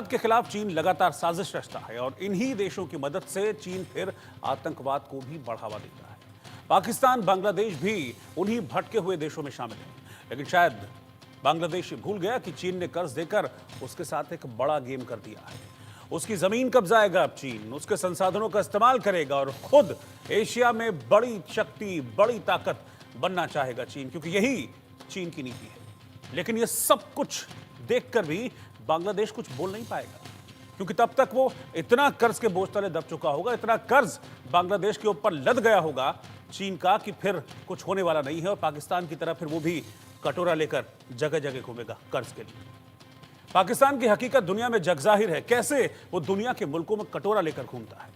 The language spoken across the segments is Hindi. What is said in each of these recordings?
भारत के खिलाफ चीन लगातार साजिश रचता है और इन्हीं देशों की मदद से चीन फिर आतंकवाद को भी बढ़ावा देता है। पाकिस्तान, बांग्लादेश भी उन्हीं भटके हुए देशों में शामिल है। लेकिन शायद बांग्लादेश भूल गया कि चीन ने कर्ज देकर उसके साथ एक बड़ा गेम कर दिया है। उसकी जमीन कब्जाएगा अब चीन, उसके संसाधनों का इस्तेमाल करेगा और खुद एशिया में बड़ी शक्ति, बड़ी ताकत बनना चाहेगा चीन, क्योंकि यही चीन की नीति है। लेकिन यह सब कुछ देखकर भी बांग्लादेश कुछ बोल नहीं पाएगा, क्योंकि तब तक वो इतना कर्ज के बोझ तले दब चुका होगा, इतना कर्ज बांग्लादेश के ऊपर लद गया होगा चीन का कि फिर कुछ होने वाला नहीं है। और पाकिस्तान की तरह फिर वो भी कटोरा लेकर जगह जगह घूमेगा कर्ज के लिए। पाकिस्तान की हकीकत दुनिया में जगजाहिर है, कैसे वो दुनिया के मुल्कों में कटोरा लेकर घूमता है।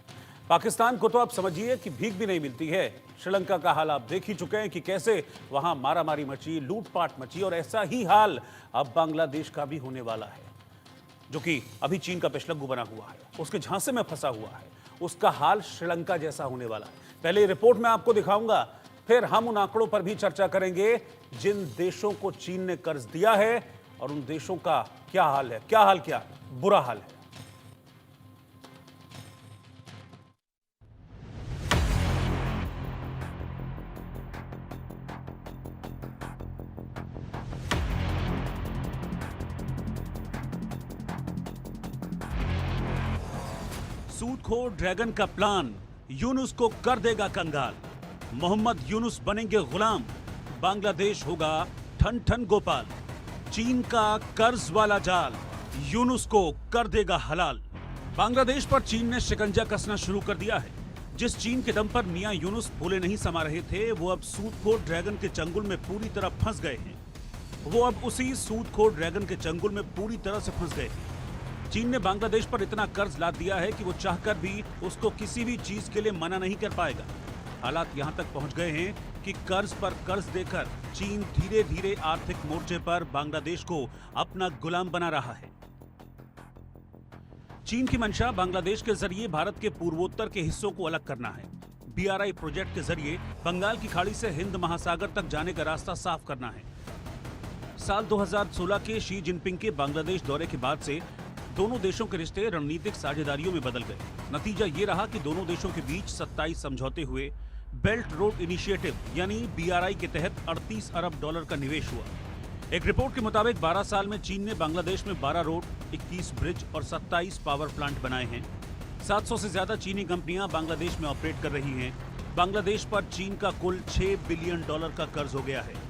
पाकिस्तान को तो आप समझिए कि भीख भी नहीं मिलती है। श्रीलंका का हाल आप देख ही चुके हैं कि कैसे वहां मारामारी मची, लूटपाट मची, और ऐसा ही हाल अब बांग्लादेश का भी होने वाला है, जो कि अभी चीन का पेशलग्गू बना हुआ है, उसके झांसे में फंसा हुआ है। उसका हाल श्रीलंका जैसा होने वाला है। पहले रिपोर्ट में आपको दिखाऊंगा, फिर हम उन आंकड़ों पर भी चर्चा करेंगे जिन देशों को चीन ने कर्ज दिया है और उन देशों का क्या हाल है। क्या बुरा हाल है। सूदखोर ड्रैगन का प्लान यूनुस को कर देगा कंगाल। मोहम्मद यूनुस बनेंगे गुलाम, बांग्लादेश होगा ठन ठन गोपाल। चीन का कर्ज वाला जाल यूनुस को कर देगा हलाल। बांग्लादेश पर चीन ने शिकंजा कसना शुरू कर दिया है। जिस चीन के दम पर मियां यूनुस फूले नहीं समा रहे थे, वो अब सूदखोर ड्रैगन के चंगुल में पूरी तरह फंस गए हैं। वो अब उसी सूदखोर ड्रैगन के चंगुल में पूरी तरह से फंस गए हैं। चीन ने बांग्लादेश पर इतना कर्ज लाद दिया है कि वो चाहकर भी उसको किसी भी चीज के लिए मना नहीं कर पाएगा। हालात यहां तक पहुंच गए हैं कि कर्ज पर कर्ज देकर चीन धीरे धीरे आर्थिक मोर्चे पर बांग्लादेश को अपना गुलाम बना रहा है। चीन की मंशा बांग्लादेश के जरिए भारत के पूर्वोत्तर के हिस्सों को अलग करना है। BRI प्रोजेक्ट के जरिए बंगाल की खाड़ी से हिंद महासागर तक जाने का रास्ता साफ करना है। साल 2016 के शी जिनपिंग के बांग्लादेश दौरे के बाद से दोनों देशों के रिश्ते रणनीतिक साझेदारियों में बदल गए। नतीजा ये रहा कि दोनों देशों के बीच 27 समझौते हुए। बेल्ट रोड इनिशिएटिव यानी BRI के तहत $38 अरब का निवेश हुआ। एक रिपोर्ट के मुताबिक 12 साल में चीन ने बांग्लादेश में 12 रोड, 21 ब्रिज और 27 पावर प्लांट बनाए हैं। 700 से ज्यादा चीनी कंपनियां बांग्लादेश में ऑपरेट कर रही हैं। बांग्लादेश पर चीन का कुल $6 बिलियन का कर्ज हो गया है।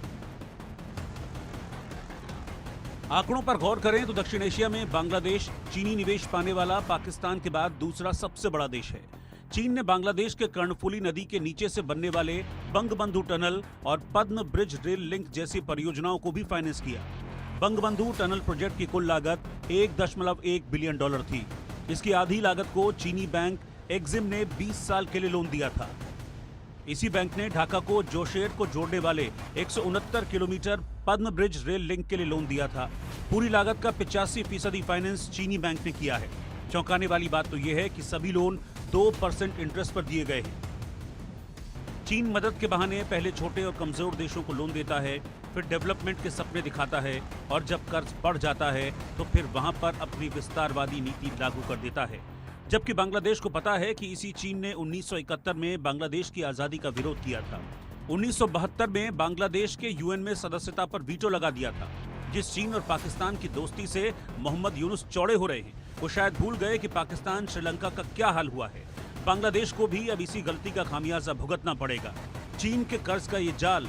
आंकड़ों पर गौर करें तो दक्षिण एशिया में बांग्लादेश चीनी निवेश पाने वाला पाकिस्तान के बाद दूसरा सबसे बड़ा देश है। चीन ने बांग्लादेश के कर्णफुली नदी के नीचे से बनने वाले बंगबंधु टनल और पद्म ब्रिज रेल लिंक जैसी परियोजनाओं को भी फाइनेंस किया। बंगबंधु टनल प्रोजेक्ट की कुल लागत $1.1 बिलियन थी। इसकी आधी लागत को चीनी बैंक एक्जिम ने 20 साल के लिए लोन दिया था। इसी बैंक ने ढाका को जोशेर को जोड़ने वाले 169 किलोमीटर पद्म ब्रिज रेल लिंक के लिए लोन दिया था। पूरी लागत का 85% फाइनेंस चीनी बैंक ने किया है। चौंकाने वाली बात तो यह है कि सभी लोन 2% इंटरेस्ट पर दिए गए हैं। चीन मदद के बहाने पहले छोटे और कमजोर देशों को लोन देता है, फिर डेवलपमेंट के सपने दिखाता है, और जब कर्ज बढ़ जाता है तो फिर वहां पर अपनी विस्तारवादी नीति लागू कर देता है। जबकि बांग्लादेश को पता है कि इसी चीन ने 1971 में बांग्लादेश की आजादी का विरोध किया था। 1972 में बांग्लादेश के UN में सदस्यता पर वीटो लगा दिया था। जिस चीन और पाकिस्तान की दोस्ती से मोहम्मद यूनुस चौड़े हो रहे हैं, वो शायद भूल गए कि पाकिस्तान श्रीलंका का क्या हाल हुआ है। बांग्लादेश को भी अब इसी गलती का खामियाजा भुगतना पड़ेगा। चीन के कर्ज का ये जाल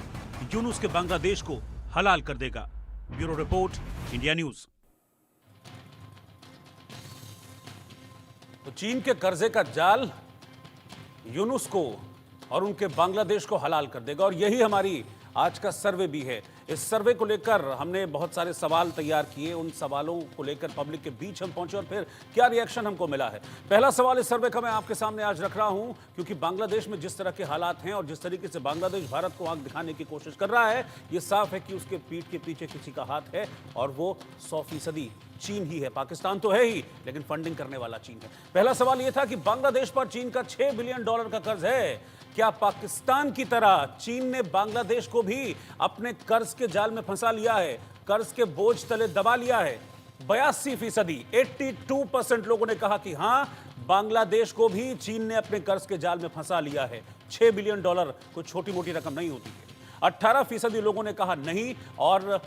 यूनुस के बांग्लादेश को हलाल कर देगा। Bureau report, India news. तो चीन के कर्जे का जाल यूनुस को और उनके बांग्लादेश को हलाल कर देगा, और यही हमारी आज का सर्वे भी है। इस सर्वे को लेकर हमने बहुत सारे सवाल तैयार किए, उन सवालों को लेकर पब्लिक के बीच हम पहुंचे और फिर क्या रिएक्शन हमको मिला है। पहला सवाल इस सर्वे का मैं आपके सामने आज रख रहा हूं, क्योंकि बांग्लादेश में जिस तरह के हालात हैं और जिस तरीके से बांग्लादेश भारत को आंख दिखाने की कोशिश कर रहा है, ये साफ है कि उसके पीठ के पीछे किसी का हाथ है, और वो 100% चीन ही है। पाकिस्तान तो है ही, लेकिन फंडिंग करने वाला चीन है। पहला सवाल यह था कि बांग्लादेश पर चीन का $6 बिलियन का कर्ज है। क्या पाकिस्तान की तरह चीन ने बांग्लादेश को भी अपने कर्ज के जाल में फंसा लिया है, कर्ज के बोझ तले दबा लिया है? 82%, 82% लोगों ने कहा कि हां, बांग्लादेश को भी चीन ने अपने कर्ज के जाल में फंसा लिया है। $6 बिलियन कोई छोटी मोटी रकम नहीं होती है। 18% लोगों ने कहा नहीं, और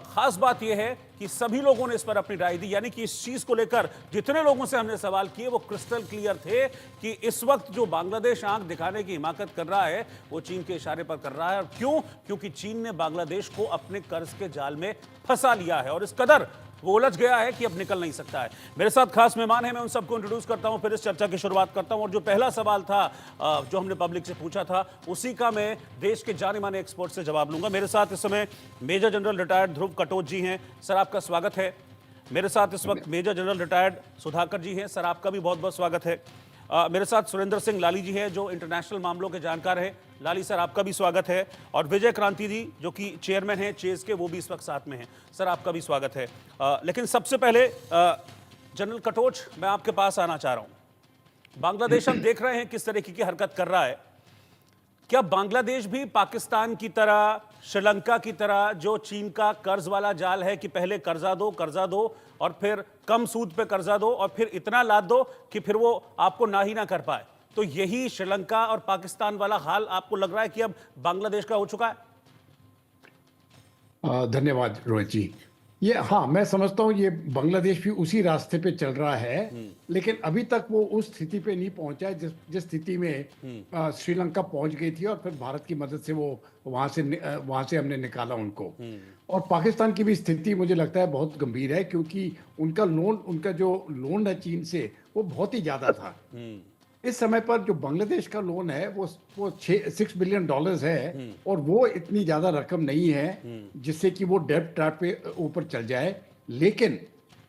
खास बात यह है कि सभी लोगों ने इस पर अपनी राय दी, यानी कि इस चीज को लेकर जितने लोगों से हमने सवाल किए वो क्रिस्टल क्लियर थे कि इस वक्त जो बांग्लादेश आंख दिखाने की हिमाकत कर रहा है वो चीन के इशारे पर कर रहा है। और क्यों? क्योंकि चीन ने बांग्लादेश को अपने कर्ज के जाल में फंसा लिया है और इस कदर वो उलझ गया है कि अब निकल नहीं सकता है। मेरे साथ खास मेहमान हैं, मैं उन सबको इंट्रोड्यूस करता हूं, फिर इस चर्चा की शुरुआत करता हूं। और जो पहला सवाल था जो हमने पब्लिक से पूछा था, उसी का मैं देश के जाने माने एक्सपर्ट से जवाब लूंगा। मेरे साथ इस समय मेजर जनरल रिटायर्ड ध्रुव कटोच जी हैं, सर आपका स्वागत है। मेरे साथ इस वक्त मेजर जनरल रिटायर्ड सुधाकर जी हैं, सर आपका भी बहुत बहुत स्वागत है। मेरे साथ सुरेंद्र सिंह लाली जी हैं जो इंटरनेशनल मामलों के जानकार हैं, लाली सर आपका भी स्वागत है। और विजय क्रांति जी जो कि चेयरमैन हैं चेस के, वो भी इस वक्त साथ में हैं, सर आपका भी स्वागत है। लेकिन सबसे पहले जनरल कटोच, मैं आपके पास आना चाह रहा हूं। बांग्लादेश हम देख रहे हैं किस तरीके की हरकत कर रहा है। क्या बांग्लादेश भी पाकिस्तान की तरह, श्रीलंका की तरह, जो चीन का कर्ज वाला जाल है कि पहले कर्जा दो और फिर कम सूद पे कर्जा दो और फिर इतना लाद दो कि फिर वो आपको ना ही ना कर पाए, तो यही श्रीलंका और पाकिस्तान वाला हाल आपको लग रहा है कि अब बांग्लादेश का हो चुका है? धन्यवाद रोहित जी। ये हाँ, मैं समझता हूँ ये बांग्लादेश भी उसी रास्ते पे चल रहा है, लेकिन अभी तक वो उस स्थिति पे नहीं पहुंचा है जिस स्थिति में श्रीलंका पहुंच गई थी और फिर भारत की मदद से वो वहां से हमने निकाला उनको। और पाकिस्तान की भी स्थिति मुझे लगता है बहुत गंभीर है, क्योंकि उनका जो लोन है चीन से वो बहुत ही ज्यादा था। इस समय पर जो बांग्लादेश का लोन है वो $6 बिलियन है, और वो इतनी ज्यादा रकम नहीं है जिससे कि वो डेब्ट ट्रैप पे ऊपर चल जाए। लेकिन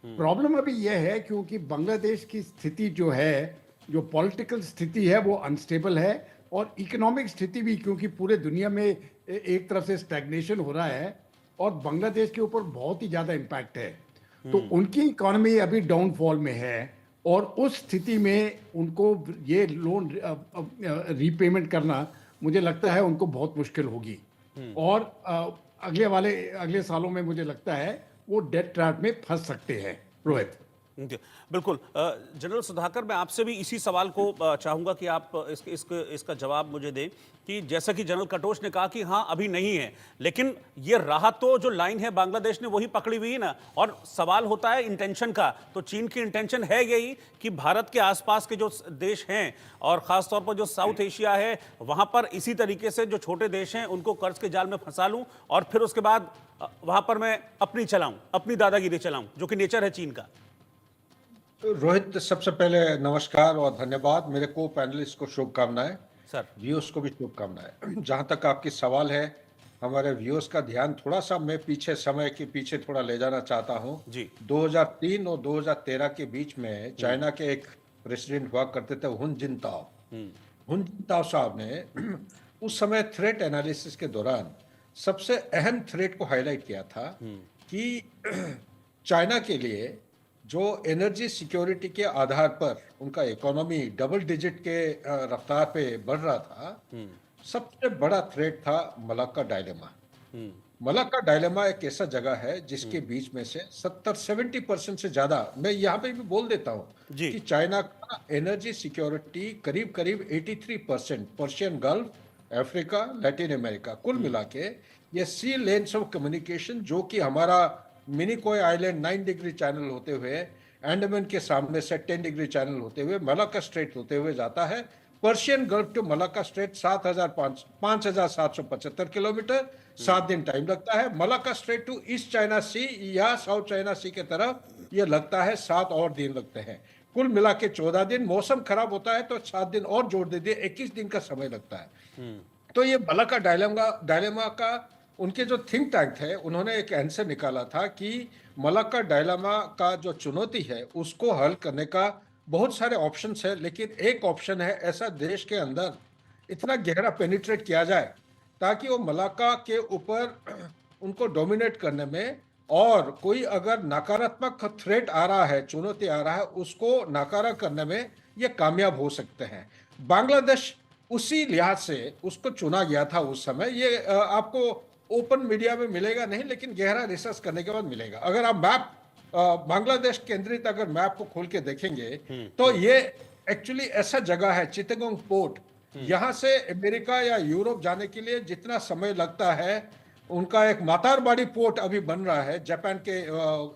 प्रॉब्लम अभी यह है क्योंकि बांग्लादेश की स्थिति जो है, जो पॉलिटिकल स्थिति है वो अनस्टेबल है, और इकोनॉमिक स्थिति भी, क्योंकि पूरे दुनिया में एक तरफ से स्टैग्नेशन हो रहा है और बांग्लादेश के ऊपर बहुत ही ज्यादा इम्पैक्ट है। तो उनकी इकोनॉमी अभी डाउनफॉल में है, और उस स्थिति में उनको ये लोन रीपेमेंट करना मुझे लगता है उनको बहुत मुश्किल होगी। और अगले सालों में मुझे लगता है वो डेट ट्रैप में फंस सकते हैं। रोहित जी, बिल्कुल। जनरल सुधाकर, मैं आपसे भी इसी सवाल को चाहूंगा कि आप इसका जवाब मुझे दें कि जैसा कि जनरल कटोच ने कहा कि हाँ अभी नहीं है, लेकिन ये रहा तो जो लाइन है बांग्लादेश ने वही पकड़ी हुई है ना। और सवाल होता है इंटेंशन का, तो चीन की इंटेंशन है यही कि भारत के आसपास के जो देश हैं और खासतौर पर जो साउथ एशिया है वहां पर इसी तरीके से जो छोटे देश हैं उनको कर्ज के जाल में फंसा लूं और फिर उसके बाद वहां पर मैं अपनी दादागिरी चलाऊं, जो कि नेचर है चीन का। रोहित, सबसे पहले नमस्कार और धन्यवाद। मेरे को पैनलिस्ट को शुभकामनाएं, सर व्यूअर्स को भी शुभकामनाएं। जहां तक आपकी सवाल है, हमारे व्यूअर्स का ध्यान थोड़ा सा मैं समय के पीछे थोड़ा ले जाना चाहता हूं जी। 2003 और 2013 के बीच में चाइना के एक प्रेसिडेंट हुआ करते थे, हुन जिनताओ। हुन जिनताओ साहब ने उस समय थ्रेट एनालिसिस के दौरान सबसे अहम थ्रेट को हाईलाइट किया था कि चाइना के लिए जो एनर्जी सिक्योरिटी के आधार पर उनका इकोनॉमी डबल डिजिट के रफ्तार पे बढ़ रहा था, सबसे बड़ा थ्रेट था मलाक्का डायलेमा। मलाक्का डायलेमा एक ऐसा जगह है जिसके बीच में से 70-70% से ज्यादा, मैं यहाँ पे भी बोल देता हूँ कि चाइना का एनर्जी सिक्योरिटी करीब करीब 83%, Persian gulf, Africa, Latin America, कुल मिला के ये सी लेन्स ऑफ कम्युनिकेशन, जो कि हमारा मिनिकॉय आइलैंड 9 डिग्री चैनल होते हुए, अंडमान के सामने से 10 डिग्री चैनल होते हुए, मलाक्का स्ट्रेट होते हुए जाता है। Persian Gulf to Malacca strait 5,775 kilometre, 7 दिन टाइम लगता है। Malacca strait to east China sea या साउथ चाइना सी के तरफ ये लगता है 7 और दिन लगते हैं। कुल मिला के 14 दिन। मौसम खराब होता है तो 7 दिन और जोड़ दे दिए, 21 दिन का समय लगता है। तो ये मलाक्का डायलेमा का उनके जो थिंक टैंक है, उन्होंने एक आंसर निकाला था कि मलाक्का डायलेमा का जो चुनौती है उसको हल करने का बहुत सारे ऑप्शंस है, लेकिन एक ऑप्शन है ऐसा देश के अंदर इतना गहरा पेनिट्रेट किया जाए ताकि वो मलाक्का के ऊपर उनको डोमिनेट करने में, और कोई अगर नकारात्मक थ्रेट आ रहा है, चुनौती आ रहा है, उसको नकारा करने में ये कामयाब हो सकते हैं। बांग्लादेश उसी लिहाज से उसको चुना गया था उस समय। ये आपको ओपन मीडिया में मिलेगा नहीं, लेकिन गहरा रिसर्च करने के बाद मिलेगा। अगर आप मैप बांग्लादेश केंद्रित अगर मैप को खोल के देखेंगे तो ये एक्चुअली ऐसा जगह है चिटागोंग पोर्ट, यहाँ से अमेरिका या यूरोप जाने के लिए जितना समय लगता है, उनका एक मातारबाड़ी पोर्ट अभी बन रहा है जापान के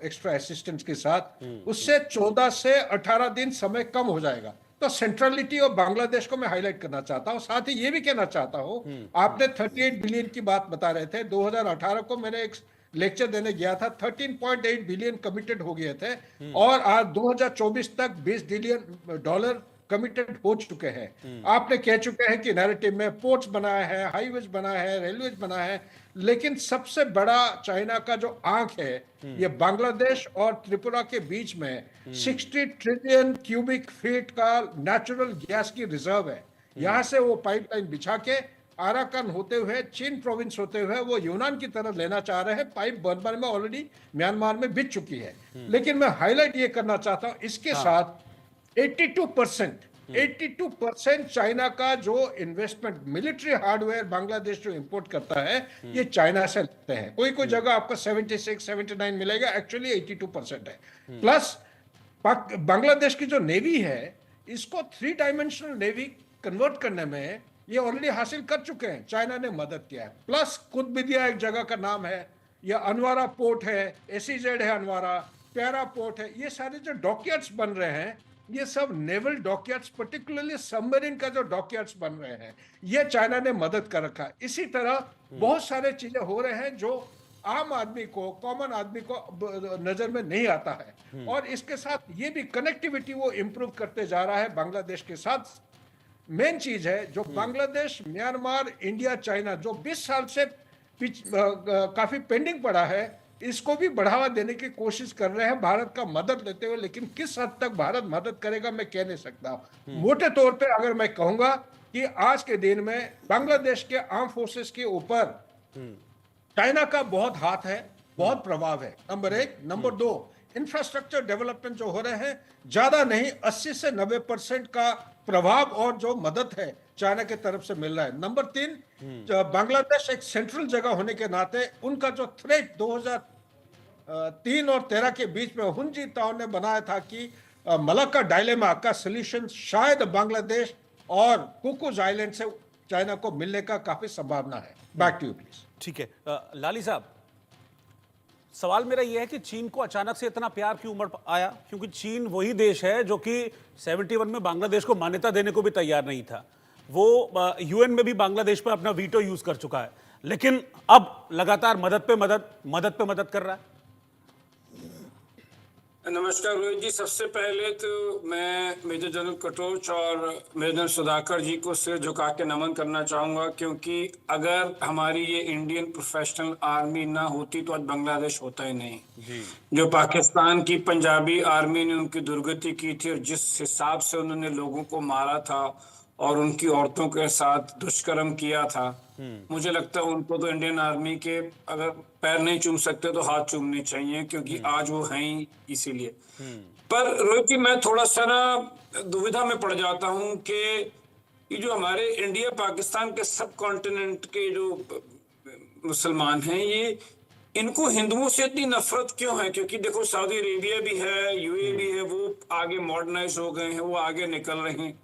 एक्स्ट्रा असिस्टेंस के साथ, उससे 14 से 18 दिन समय कम हो जाएगा। तो सेंट्रलिटी ऑफ बांग्लादेश को मैं हाईलाइट करना चाहता हूं। साथ ही ये भी कहना चाहता हूं, आपने 38 बिलियन की बात बता रहे थे, 2018 को मैंने एक लेक्चर देने गया था, 13.8 बिलियन कमिटेड हो गए थे और आज 2024 तक 20 बिलियन डॉलर कमिटेड हो चुके हैं। आपने कह चुके हैं कि नैरेटिव में पोर्ट्स बनाया है, हाईवेज बनाया है, रेलवेज बनाया है, लेकिन सबसे बड़ा चाइना का जो आंख है ये बांग्लादेश और त्रिपुरा के बीच में 60 ट्रिलियन क्यूबिक फीट का नेचुरल गैस की रिजर्व है। यहां से वो पाइपलाइन बिछा के आराकान होते हुए, चीन प्रोविंस होते हुए वो यूनान की तरह लेना चाह रहे हैं। पाइप बर्मा में ऑलरेडी म्यांमार में बिछ चुकी है। लेकिन मैं हाईलाइट ये करना चाहता हूं, इसके साथ 82% चाइना का जो इन्वेस्टमेंट मिलिट्री हार्डवेयर बांग्लादेश जो इंपोर्ट करता है ये चाइना से लेते हैं। कोई जगह आपको 76-79 मिलेगा, एक्चुअली 82% है। प्लस बांग्लादेश की जो नेवी है इसको 3 डायमेंशनल नेवी कन्वर्ट करने में ये ऑलरेडी हासिल कर चुके हैं, चाइना ने मदद किया है। प्लस कुतुबदिया एक जगह का नाम है, या अनवारा पोर्ट है, एसीजेड है अनवारा, प्यारा पोर्ट है, ये सारे जो डॉकयार्ड्स बन रहे हैं ये सब नेवल डॉकयार्ड्स, पर्टिकुलरली सबमरीन का जो डॉकयार्ड्स बन रहे हैं ये चाइना ने मदद कर रखा है। इसी तरह बहुत सारे चीजें हो रहे हैं जो आम आदमी को, कॉमन आदमी को नजर में नहीं आता है। और इसके साथ ये भी कनेक्टिविटी वो इंप्रूव करते जा रहा है बांग्लादेश के साथ। मेन चीज है जो बांग्लादेश, म्यांमार, इंडिया, चाइना जो 20 साल से काफी पेंडिंग पड़ा है, इसको भी बढ़ावा देने की कोशिश कर रहे हैं भारत का मदद लेते हुए। लेकिन किस हद तक भारत मदद करेगा मैं कह नहीं सकता। मोटे तौर पे अगर मैं कहूंगा कि आज के दिन में बांग्लादेश के आर्म फोर्सेस के ऊपर चाइना का बहुत हाथ है, बहुत प्रभाव है, नंबर 1। नंबर 2, इंफ्रास्ट्रक्चर डेवलपमेंट जो हो रहे हैं, ज्यादा नहीं 80 से 90% का प्रभाव और जो मदद है चाइना के तरफ से मिल रहा है। नंबर 3, बांग्लादेश एक सेंट्रल जगह होने के नाते उनका जो थ्रेट 2003 और 13 के बीच में हुनजिताओ ने बनाया था कि मलाक्का डायलेमा का सॉल्यूशन शायद बांग्लादेश और कुकुज आइलैंड से चाइना को मिलने का काफी संभावना है। Back to you please. ठीक है लाली साहब, सवाल मेरा यह है कि चीन को अचानक से इतना प्यार क्यों उमड़ आया? क्योंकि चीन वही देश है जो कि 71 में बांग्लादेश को मान्यता देने को भी तैयार नहीं था। वो यूएन में भी बांग्लादेश पर अपना वीटो यूज कर चुका है, लेकिन अब लगातार मदद पे मदद कर रहा है। नमस्कार रोहित जी, सबसे पहले तो मैं मेजर जनरल कटोच और मेजर जनरल सुधाकर जी को सिर झुका के नमन करना चाहूँगा, क्योंकि अगर हमारी ये इंडियन प्रोफेशनल आर्मी ना होती तो आज बांग्लादेश होता ही नहीं जी। जो पाकिस्तान की पंजाबी आर्मी ने उनकी दुर्गति की थी और जिस हिसाब से उन्होंने लोगों को मारा था और उनकी औरतों के साथ दुष्कर्म किया था, मुझे लगता है उनको तो इंडियन आर्मी के अगर पैर नहीं चूम सकते तो हाथ चूमने चाहिए, क्योंकि आज वो हैं ही इसीलिए। पर रोहित जी, मैं थोड़ा सा ना दुविधा में पड़ जाता हूँ कि ये जो हमारे इंडिया पाकिस्तान के सब कॉन्टिनेंट के जो मुसलमान हैं, ये इनको हिंदुओं से इतनी नफरत क्यों है? क्योंकि देखो सऊदी अरेबिया भी है, यूएई भी है, वो आगे मॉडर्नाइज हो गए हैं, वो आगे निकल रहे हैं।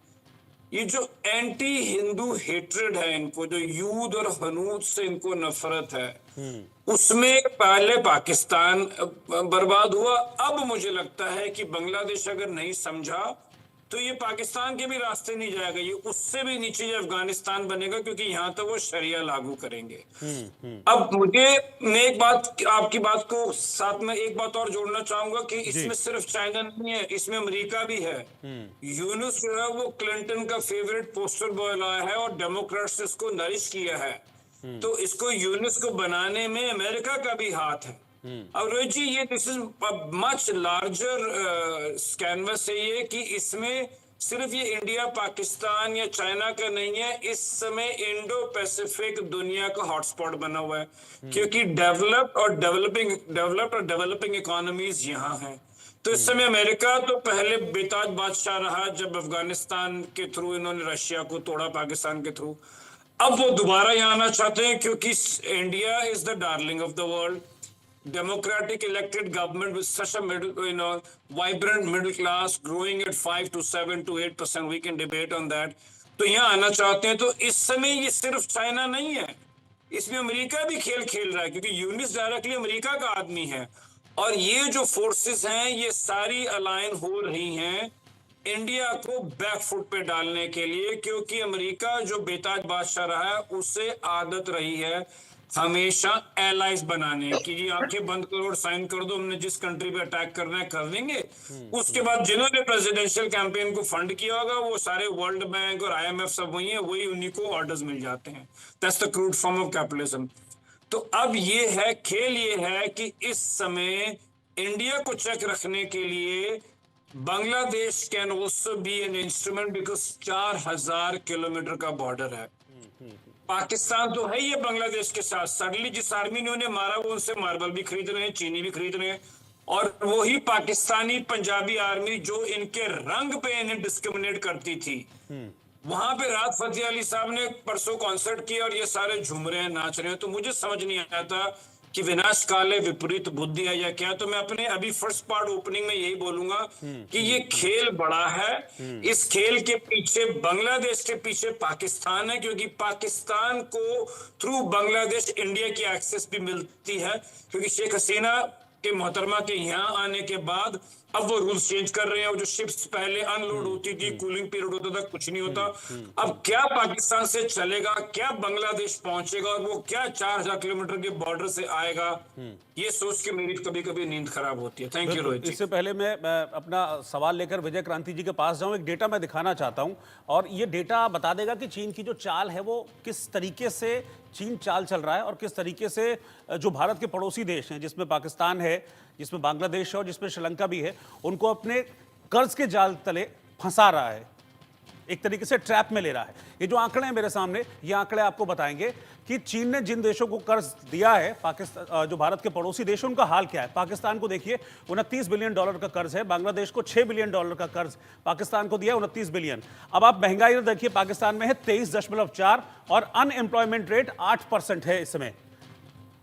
ये जो एंटी हिंदू हेट्रेड है इनको, जो यूद और हनूद से इनको नफरत है, उसमें पहले पाकिस्तान बर्बाद हुआ। अब मुझे लगता है कि बांग्लादेश अगर नहीं समझा तो ये पाकिस्तान के भी रास्ते नहीं जाएगा, ये उससे भी नीचे ये अफगानिस्तान बनेगा, क्योंकि यहाँ तो वो शरिया लागू करेंगे। अब मैं एक बात, आपकी बात को साथ में एक बात और जोड़ना चाहूंगा कि इसमें सिर्फ चाइना नहीं है, इसमें अमेरिका भी है। यूनुस जो है वो क्लिंटन का फेवरेट पोस्टर बॉय लाया है और डेमोक्रेट्स इसको नरिश किया है, तो इसको यूनुस को बनाने में अमेरिका का भी हाथ है। अब रोहित जी, ये this is much larger canvas है ये, कि इसमें सिर्फ ये इंडिया, पाकिस्तान या चाइना का नहीं है, इस समय इंडो पैसिफिक दुनिया का हॉटस्पॉट बना हुआ है, क्योंकि डेवलप्ड और डेवलपिंग इकोनॉमीज यहाँ हैं। तो इस समय अमेरिका तो पहले बेताज बादशाह रहा जब अफगानिस्तान के थ्रू इन्होंने रशिया को तोड़ा, पाकिस्तान के थ्रू। अब वो दोबारा यहाँ आना चाहते हैं, क्योंकि India is the darling of the world. democratic elected government with such a vibrant middle class growing at 5 to 7 to 8%, we can debate on that. तो यहाँ आना चाहते हैं, तो इस समय ये सिर्फ चाइना नहीं है, इसमें अमेरिका भी खेल खेल रहा है, क्योंकि यूनिस डायरेक्टली अमेरिका का आदमी है। और ये जो फोर्सेस हैं, ये सारी अलाइन हो रही हैं इंडिया को बैकफुट पे डालने के लिए, क्योंकि अमेरिका जो बेताज बादशाह रहा है, उसे आदत रही है हमेशा एलाइज बनाने की, जी आंखें बंद करो और साइन कर दो, हमने जिस कंट्री पे अटैक करना है कर लेंगे। उसके बाद जिन्होंने प्रेसिडेंशियल कैंपेन को फंड किया होगा, वो सारे वर्ल्ड बैंक और आईएमएफ सब वही है, वही उन्हीं को ऑर्डर्स मिल जाते हैं। That's the crude form of capitalism. तो अब ये है, खेल ये है कि इस समय इंडिया को चेक रखने के लिए Bangladesh can also be an instrument, because 4000 kilometre का बॉर्डर है। पाकिस्तान तो है ये बांग्लादेश के साथ, सडनली जिस आर्मी ने उन्हें मारा, वो उनसे मार्बल भी खरीद रहे हैं, चीनी भी खरीद रहे हैं, और वही पाकिस्तानी पंजाबी आर्मी जो इनके रंग पे इन्हें डिस्क्रिमिनेट करती थी, वहां पे राहत फतेह अली साहब ने परसों कॉन्सर्ट किया और ये सारे झूम रहे हैं, नाच रहे हैं। तो मुझे समझ नहीं आता कि विनाश काले विपरीत बुद्धि है या क्या। तो मैं अपने अभी फर्स्ट पार्ट ओपनिंग में यही बोलूंगा कि ये खेल बड़ा है, इस खेल के पीछे, बांग्लादेश के पीछे पाकिस्तान है, क्योंकि पाकिस्तान को थ्रू बांग्लादेश इंडिया की एक्सेस भी मिलती है, क्योंकि शेख हसीना के मोहतरमा के यहाँ आने के बाद अब वो रूल्स चेंज कर रहे हैं, और जो शिप्स पहले अनलोड होती थी, कूलिंग पीरियड होता था, कुछ नहीं होता। अब क्या पाकिस्तान से चलेगा, क्या बांग्लादेश पहुंचेगा, और वो क्या 4000 किलोमीटर के बॉर्डर से आएगा, ये सोच के मेरी कभी कभी नींद खराब होती है। थैंक यू रोहित जी। इससे पहले मैं अपना सवाल लेकर विजय क्रांति जी के पास जाऊं, एक डेटा मैं दिखाना चाहता हूं, और ये डेटा बता देगा कि चीन की जो चाल है वो किस तरीके से चीन चाल चल रहा है, और किस तरीके से जो भारत के पड़ोसी देश हैं, जिसमें पाकिस्तान है, जिसमें बांग्लादेश है और जिसमें श्रीलंका भी है, उनको अपने कर्ज के जाल तले फंसा रहा है, एक तरीके से ट्रैप में ले रहा है। ये जो आंकड़े हैं मेरे सामने, ये आंकड़े आपको बताएंगे कि चीन ने जिन देशों को कर्ज दिया है, पाकिस्तान जो भारत के पड़ोसी देश, उनका हाल क्या है। पाकिस्तान को देखिए, 29 बिलियन डॉलर का कर्ज है, बांग्लादेश को 6 बिलियन डॉलर का कर्ज पाकिस्तान को दिया, 29 बिलियन। अब आप महंगाई देखिए, पाकिस्तान में है 23.4 और अनएम्प्लॉयमेंट रेट 8% है इस समय।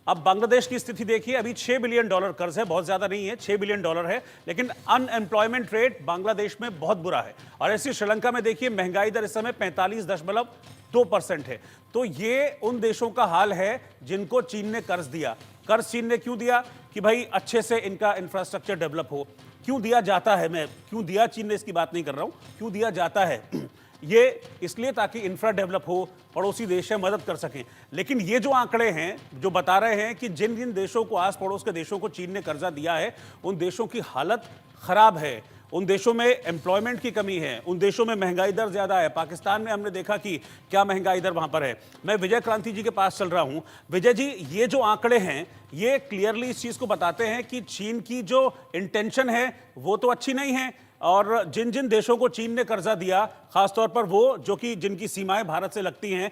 अब बांग्लादेश की स्थिति देखिए, अभी 6 बिलियन डॉलर कर्ज है, बहुत ज्यादा नहीं है, 6 बिलियन डॉलर है, लेकिन अनएम्प्लॉयमेंट रेट बांग्लादेश में बहुत बुरा है। और ऐसी श्रीलंका में देखिए, महंगाई दर इस समय 45.2% है। तो ये उन देशों का हाल है जिनको चीन ने कर्ज दिया। कर्ज चीन ने क्यों दिया? कि भाई अच्छे से इनका इंफ्रास्ट्रक्चर डेवलप हो। क्यों दिया जाता है, मैं क्यों दिया चीन ने इसकी बात नहीं कर रहा हूं, क्यों दिया जाता है ये इसलिए ताकि इंफ्रा डेवलप हो, पड़ोसी देश है मदद कर सकें। लेकिन ये जो आंकड़े हैं जो बता रहे हैं कि जिन जिन देशों को, आस पड़ोस के देशों को चीन ने कर्जा दिया है, उन देशों की हालत खराब है, उन देशों में एम्प्लॉयमेंट की कमी है, उन देशों में महंगाई दर ज्यादा है। पाकिस्तान में हमने देखा कि क्या महंगाई दर वहां पर है। मैं विजय क्रांति जी के पास चल रहा हूं। विजय जी, ये जो आंकड़े हैं ये क्लियरली इस चीज को बताते हैं कि चीन की जो इंटेंशन है वो तो अच्छी नहीं है, और जिन जिन देशों को चीन ने कर्जा दिया, खासतौर पर वो जो कि जिनकी सीमाएं भारत से लगती हैं,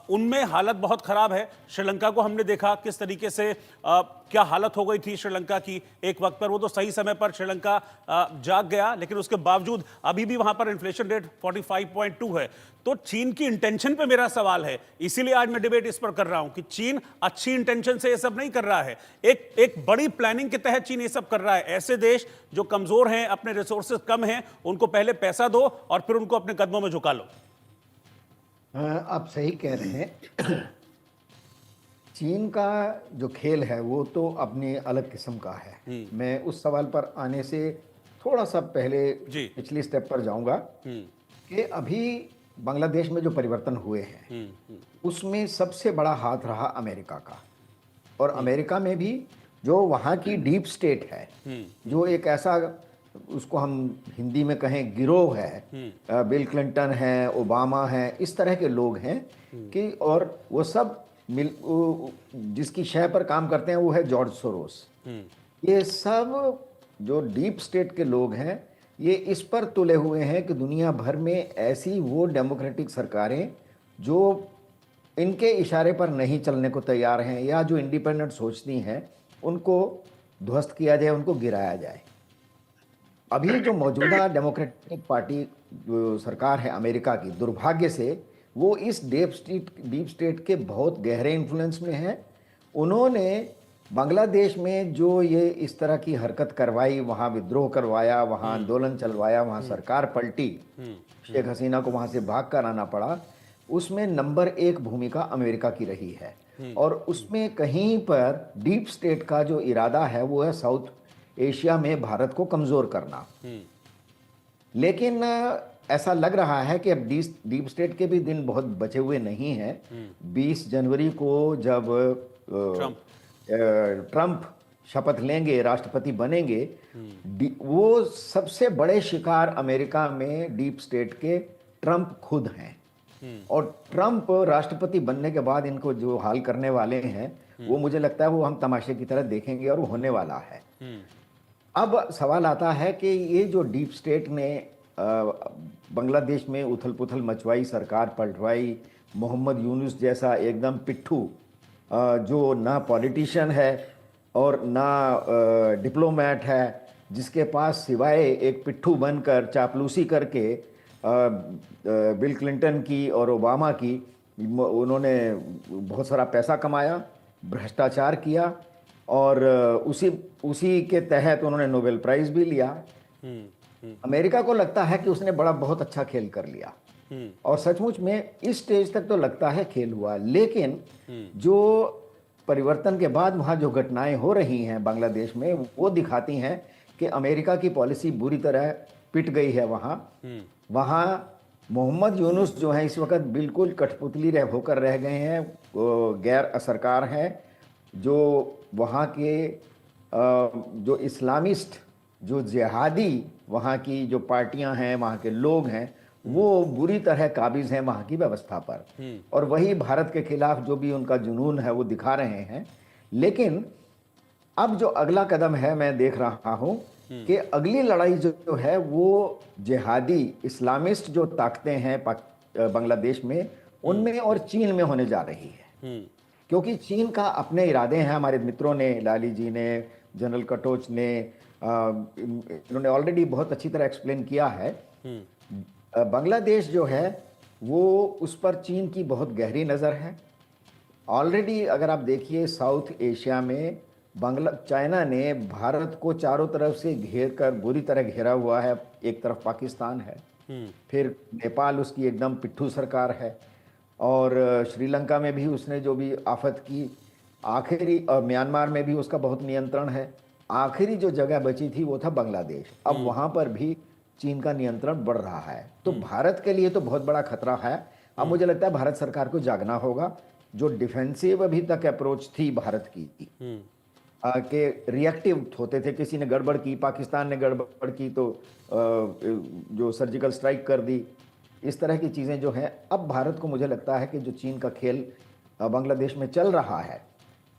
उनमें हालत बहुत खराब है। श्रीलंका को हमने देखा किस तरीके से क्या हालत हो गई थी श्रीलंका की एक वक्त पर। वो तो सही समय पर श्रीलंका जाग गया, लेकिन उसके बावजूद अभी भी वहां पर इन्फ्लेशन रेट 45.2 है। तो चीन की इंटेंशन पे मेरा सवाल है, इसीलिए आज मैं डिबेट इस पर कर रहा हूं कि चीन अच्छी इंटेंशन से ये सब नहीं कर रहा है, एक बड़ी प्लानिंग के तहत चीन ये सब कर रहा है। ऐसे देश जो कमजोर हैं, अपने रिसोर्सेज कम हैं, उनको पहले पैसा दो और फिर उनको अपने कदमों में झुका लो। आप सही कह रहे हैं। चीन का जो खेल है वो तो अपनी अलग किस्म का है। मैं उस सवाल पर आने से थोड़ा सा पहले पिछली स्टेप पर जाऊंगा कि अभी बांग्लादेश में जो परिवर्तन हुए हैं उसमें सबसे बड़ा हाथ रहा अमेरिका का। और अमेरिका में भी जो वहाँ की डीप स्टेट है, जो एक ऐसा, उसको हम हिंदी में कहें गिरोह है, बिल क्लिंटन है, ओबामा है, इस तरह के लोग हैं कि, और वो सब जिसकी शय पर काम करते हैं वो है जॉर्ज सोरोस। ये सब जो डीप स्टेट के लोग हैं, ये इस पर तुले हुए हैं कि दुनिया भर में ऐसी वो डेमोक्रेटिक सरकारें जो इनके इशारे पर नहीं चलने को तैयार हैं या जो इंडिपेंडेंट सोचती हैं, उनको ध्वस्त किया जाए, उनको गिराया जाए। अभी जो मौजूदा डेमोक्रेटिक पार्टी जो सरकार है अमेरिका की, दुर्भाग्य से वो इस डीप स्टेट के बहुत गहरे इन्फ्लुएंस में है। उन्होंने बांग्लादेश में जो ये इस तरह की हरकत करवाई, वहाँ विद्रोह करवाया, वहाँ आंदोलन चलवाया, वहाँ सरकार पलटी, शेख हसीना को वहाँ से भाग कर आना पड़ा, उसमें नंबर 1 भूमिका अमेरिका की रही है। और उसमें कहीं पर डीप स्टेट का जो इरादा है वो है साउथ एशिया में भारत को कमज़ोर करना। लेकिन ऐसा लग रहा है कि अब डीप स्टेट के भी दिन बहुत बचे हुए नहीं हैं। 20 जनवरी को जब ट्रंप शपथ लेंगे, राष्ट्रपति बनेंगे, वो सबसे बड़े शिकार अमेरिका में डीप स्टेट के ट्रंप खुद हैं। और ट्रंप राष्ट्रपति बनने के बाद इनको जो हाल करने वाले हैं वो मुझे लगता है वो हम तमाशे की तरह देखेंगे और वो होने वाला है। अब सवाल आता है कि ये जो डीप स्टेट ने बांग्लादेश में उथल पुथल मचवाई, सरकार पलटवाई, मोहम्मद यूनुस जैसा एकदम पिट्ठू जो ना पॉलिटिशियन है और ना डिप्लोमेट है, जिसके पास सिवाय एक पिट्ठू बनकर चापलूसी करके बिल क्लिंटन की और ओबामा की, उन्होंने बहुत सारा पैसा कमाया, भ्रष्टाचार किया और उसी के तहत उन्होंने नोबेल प्राइज़ भी लिया। अमेरिका को लगता है कि उसने बहुत अच्छा खेल कर लिया और सचमुच में इस स्टेज तक तो लगता है खेल हुआ। लेकिन जो परिवर्तन के बाद वहाँ जो घटनाएं हो रही हैं बांग्लादेश में, वो दिखाती हैं कि अमेरिका की पॉलिसी बुरी तरह पिट गई है। वहाँ मोहम्मद यूनुस जो है इस वक्त बिल्कुल कठपुतली होकर रह गए हैं, गैर असरकार हैं। जो वहाँ के जो इस्लामिस्ट, जो जिहादी वहाँ की जो पार्टियां हैं, वहाँ के लोग हैं, वो बुरी तरह काबिज हैं वहाँ की व्यवस्था पर। और वही भारत के खिलाफ जो भी उनका जुनून है वो दिखा रहे हैं। लेकिन अब जो अगला कदम है, मैं देख रहा हूँ कि अगली लड़ाई जो है वो जिहादी इस्लामिस्ट जो ताकतें हैं बांग्लादेश में, उनमें और चीन में होने जा रही है। क्योंकि चीन का अपने इरादे हैं। हमारे मित्रों ने, लाली जी ने, जनरल कटोच ने, इन्होंने ऑलरेडी बहुत अच्छी तरह एक्सप्लेन किया है। बांग्लादेश जो है वो उस पर चीन की बहुत गहरी नज़र है। ऑलरेडी अगर आप देखिए साउथ एशिया में चाइना ने भारत को चारों तरफ से घेर कर बुरी तरह घेरा हुआ है। एक तरफ पाकिस्तान है, फिर नेपाल उसकी एकदम पिट्ठू सरकार है, और श्रीलंका में भी उसने जो भी आफत की, आखिरी, और म्यांमार में भी उसका बहुत नियंत्रण है। आखिरी जो जगह बची थी वो था बांग्लादेश। अब वहाँ पर भी चीन का नियंत्रण बढ़ रहा है। तो भारत के लिए तो बहुत बड़ा खतरा है। अब मुझे लगता है भारत सरकार को जागना होगा। जो डिफेंसिव अभी तक अप्रोच थी भारत की, के रिएक्टिव होते थे, किसी ने गड़बड़ की, पाकिस्तान ने गड़बड़ की तो जो सर्जिकल स्ट्राइक कर दी, इस तरह की चीज़ें जो हैं, अब भारत को मुझे लगता है कि जो चीन का खेल बांग्लादेश में चल रहा है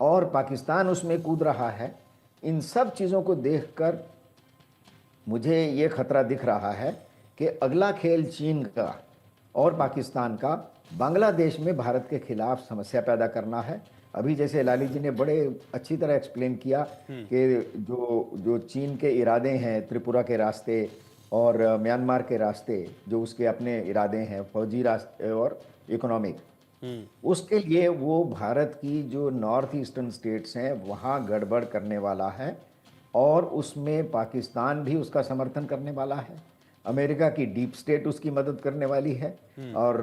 और पाकिस्तान उसमें कूद रहा है, इन सब चीज़ों को देखकर मुझे ये खतरा दिख रहा है कि अगला खेल चीन का और पाकिस्तान का बांग्लादेश में भारत के खिलाफ समस्या पैदा करना है। अभी जैसे लाली जी ने बड़े अच्छी तरह एक्सप्लेन किया कि जो चीन के इरादे हैं त्रिपुरा के रास्ते और म्यांमार के रास्ते, जो उसके अपने इरादे हैं फौजी रास्ते और इकोनॉमिक, उसके लिए वो भारत की जो नॉर्थ ईस्टर्न स्टेट्स हैं वहाँ गड़बड़ करने वाला है और उसमें पाकिस्तान भी उसका समर्थन करने वाला है। अमेरिका की डीप स्टेट उसकी मदद करने वाली है और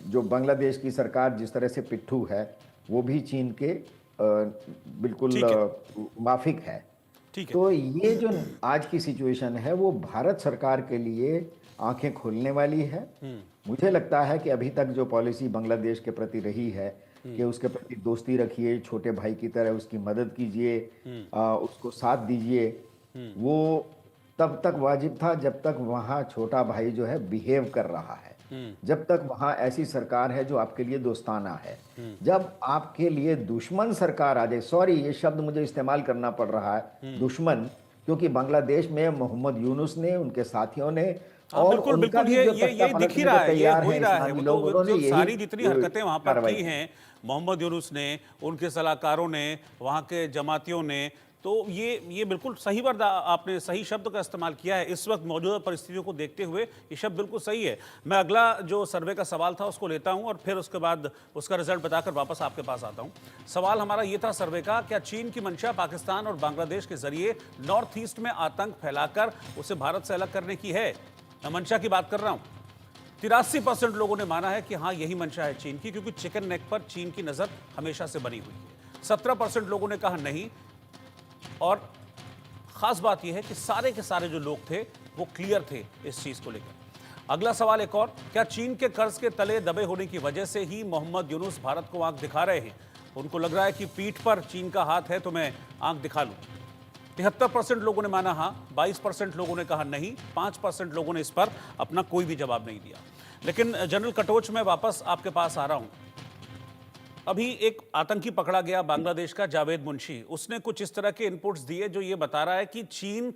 जो बांग्लादेश की सरकार जिस तरह से पिट्ठू है वो भी चीन के बिल्कुल माफिक है। तो ये जो आज की सिचुएशन है वो भारत सरकार के लिए आंखें खोलने वाली है। मुझे लगता है कि अभी तक जो पॉलिसी बांग्लादेश के प्रति रही है कि उसके प्रति दोस्ती रखिए, छोटे भाई की तरह उसकी मदद कीजिए, उसको साथ दीजिए, वो तब तक वाजिब था जब तक वहाँ छोटा भाई जो है बिहेव कर रहा है, जब तक वहाँ ऐसी सरकार है जो आपके लिए दोस्ताना है। जब आपके लिए दुश्मन सरकार आ जाए, सॉरी ये शब्द मुझे इस्तेमाल करना पड़ रहा है, दुश्मन, क्योंकि बांग्लादेश में मोहम्मद यूनुस ने, उनके साथियों ने और बिल्कुल बिल्कुल ये दिख ही रहा है, ये हो ही रहा है। वो तो सारी जितनी हरकतें वहां पर की हैं मोहम्मद यूनुस ने, उनके सलाहकारों ने, वहां के जमातियों ने, तो ये बिल्कुल सही वर्ड आपने सही शब्द का इस्तेमाल किया है। इस वक्त मौजूदा परिस्थितियों को देखते हुए ये शब्द बिल्कुल सही है। मैं अगला जो सर्वे का सवाल था उसको लेता हूं और फिर उसके बाद उसका रिजल्ट बताकर वापस आपके पास आता हूं। सवाल हमारा ये था सर्वे का, क्या चीन की मंशा पाकिस्तान और बांग्लादेश के जरिए नॉर्थ ईस्ट में आतंक फैलाकर उसे भारत से अलग करने की है? मैं मंशा की बात कर रहा हूं। 83% लोगों ने माना है कि हाँ यही मंशा है चीन की, क्योंकि चिकन नेक पर चीन की नजर हमेशा से बनी हुई है। 17% लोगों ने कहा नहीं, और खास बात यह है कि सारे के सारे जो लोग थे वो क्लियर थे इस चीज को लेकर। अगला सवाल एक और, क्या चीन के कर्ज के तले दबे होने की वजह से ही मोहम्मद यूनुस भारत को आंख दिखा रहे हैं? उनको लग रहा है कि पीठ पर चीन का हाथ है तो मैं आंख दिखा लूं। 73% लोगों ने माना हाँ, 22% लोगों ने कहा नहीं, 5% लोगों ने इस पर अपना कोई भी जवाब नहीं दिया। लेकिन जनरल कटोच, मैं वापस आपके पास आ रहा हूं। अभी एक आतंकी पकड़ा गया बांग्लादेश का, जावेद मुंशी, उसने कुछ इस तरह के इनपुट्स दिए जो ये बता रहा है कि चीन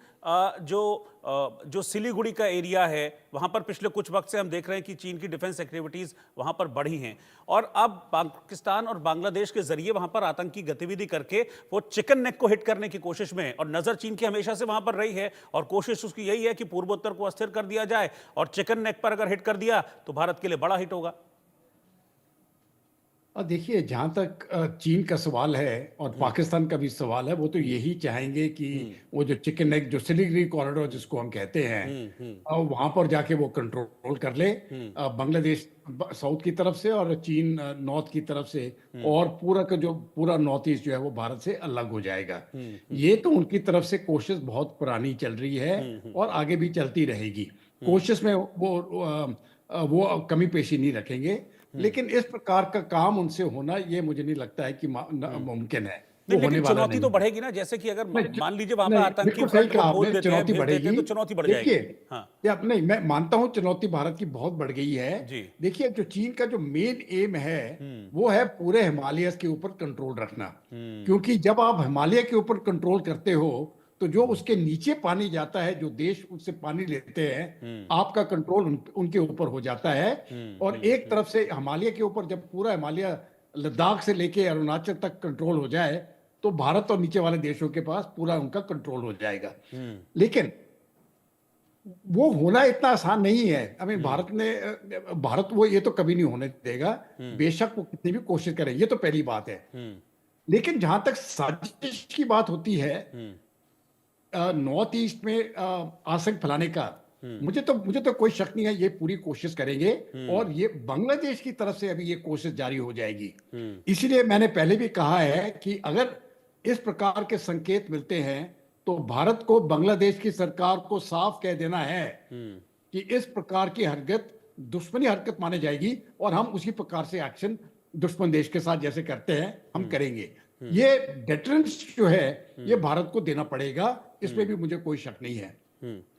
जो सिलीगुड़ी का एरिया है वहां पर पिछले कुछ वक्त से हम देख रहे हैं कि चीन की डिफेंस एक्टिविटीज वहां पर बढ़ी हैं, और अब पाकिस्तान और बांग्लादेश के जरिए वहां पर आतंकी गतिविधि करके वो चिकन नेक को हिट करने की कोशिश में है। और नजर चीन की हमेशा से वहां पर रही है और कोशिश उसकी यही है कि पूर्वोत्तर को अस्थिर कर दिया जाए, और चिकन नेक पर अगर हिट कर दिया तो भारत के लिए बड़ा हिट होगा। और देखिए, जहाँ तक चीन का सवाल है और पाकिस्तान का भी सवाल है, वो तो यही चाहेंगे कि वो जो चिकन नेक, जो सिलीगुड़ी कॉरिडोर जिसको हम कहते हैं, वहां पर जाके वो कंट्रोल कर ले, बांग्लादेश साउथ की तरफ से और चीन नॉर्थ की तरफ से, और पूरा नॉर्थ ईस्ट जो है वो भारत से अलग हो जाएगा। ये तो उनकी तरफ से कोशिश बहुत पुरानी चल रही है और आगे भी चलती रहेगी। कोशिश में वो कमी पेशी नहीं रखेंगे, लेकिन इस प्रकार का काम उनसे होना, ये मुझे नहीं लगता है कि मुमकिन है। नहीं, लेकिन चुनौती तो बढ़ेगी ना, जैसे कि अगर मान लीजिए वहां पर आतंकी चुनौती बढ़ेगी तो चुनौती बढ़ जाएगी। हाँ, नहीं, मैं मानता हूं चुनौती भारत की बहुत बढ़ गई है। देखिए, जो चीन का जो मेन एम है वो है पूरे हिमालय के ऊपर कंट्रोल रखना, क्योंकि जब आप हिमालय के ऊपर कंट्रोल करते हो तो जो उसके नीचे पानी जाता है, जो देश उससे पानी लेते हैं, आपका कंट्रोल उनके ऊपर हो जाता है। और एक तरफ से हिमालय के ऊपर जब पूरा हिमालय लद्दाख से लेके अरुणाचल तक कंट्रोल हो जाए तो भारत और नीचे वाले देशों के पास पूरा उनका कंट्रोल हो जाएगा। लेकिन वो होना इतना आसान नहीं है। भारत वो ये तो कभी नहीं होने देगा, बेशक वो कितनी भी कोशिश करें, ये तो पहली बात है। लेकिन जहां तक साजिश की बात होती है नॉर्थ ईस्ट में आतंक फैलाने का, मुझे तो कोई शक नहीं है, ये पूरी कोशिश करेंगे और ये बांग्लादेश की तरफ से अभी ये कोशिश जारी हो जाएगी। इसीलिए मैंने पहले भी कहा है कि अगर इस प्रकार के संकेत मिलते हैं तो भारत को बांग्लादेश की सरकार को साफ कह देना है कि इस प्रकार की हरकत दुश्मनी हरकत मानी जाएगी और हम उसी प्रकार से एक्शन दुश्मन देश के साथ जैसे करते हैं हम करेंगे। ये डेटरेंस जो है ये भारत को देना पड़ेगा, इसमें भी मुझे कोई शक नहीं है।